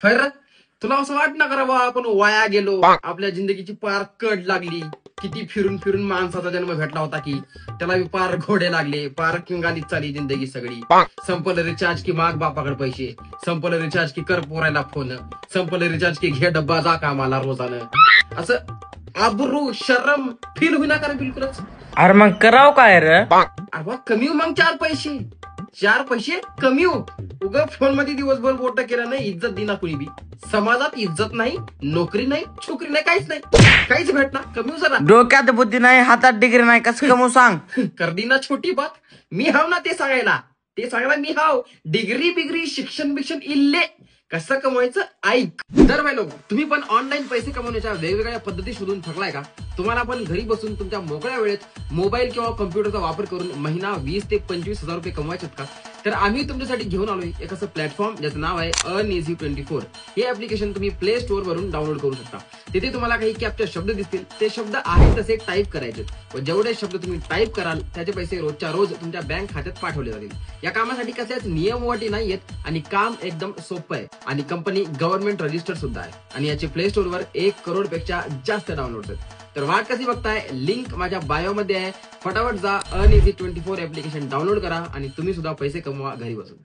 खैर तुला असं वाट ना करा बा आपण वाया गेलो, आपल्या जिंदगीची पार कड लागली, किती फिरून फिरून माणसाचा जन्म भेटला होता की त्याला पार घोडे लागले, पार किंगालीत चाली जिंदगी सगळी. संपलं रिचार्ज की माग बापाकडे पैसे, संपलं रिचार्ज की कर पोरायला फोन, संपलं रिचार्ज की घे डब्बा जा कामाला रोजानं. असं आबरू शरम फील होईना कारण बिलकुलच. अरे मग करावं काय रे? अरे कमी हो मग चार पैसे कमी हो. उगा फोन मध्ये दिवसभर बोट केलं नाही, इज्जत दिना कुणी बी. समाजात इज्जत नाही, नोकरी नाही, छोकरी नाही, काहीच नाही, काहीच भेटणार. कमी हो जरा. डोक्यात बुद्धी नाही, हातात डिग्री नाही, कसं कमू सांग? करदी ना छोटी बात. मी हाव ना ते सांगायला मी हाव. डिग्री बिग्री शिक्षण बिक्षण इल्ले. कसं कमवायचं ऐक. तर भाई लोक, तुम्ही पण ऑनलाईन पैसे कमवण्याच्या वेगवेगळ्या पद्धती शोधून थकलाय का? तुम्हाला पण घरी बसून तुमच्या मोकळ्या वेळेत मोबाईल किंवा कम्प्युटरचा वापर करून महिना 20 ते 25 हजार रुपये कमवायचे का? तर आम्ही तुमच्यासाठी घेऊन आलोय एक असं प्लॅटफॉर्म ज्याचं नाव आहे Earn-Easy24. हे ऍप्लिकेशन तुम्ही प्ले स्टोअर वरून डाउनलोड करू शकता. तिथे तुम्हाला काही कॅप्चर शब्द दिसतील, ते शब्द आहेत तसे टाईप करायचे व जेवढे शब्द तुम्ही टाईप कराल त्याचे पैसे रोजच्या रोज तुमच्या बँक खात्यात पाठवले जातील. या कामासाठी कशाच नियम व अटी नाहीयेत आणि काम एकदम सोपं आहे आणि कंपनी गव्हर्नमेंट रजिस्टर्ड सुद्धा आहे आणि याचे प्ले स्टोअरवर 1 करोड पेक्षा जास्त डाउनलोड आहेत. तर वाट कशी बघताय? लिंक माझ्या बायो मध्ये आहे. फटाफट जा Earn-Easy24 ऍप्लिकेशन डाउनलोड करा आणि तुम्ही सुद्धा पैसे कमवा घरी बसून.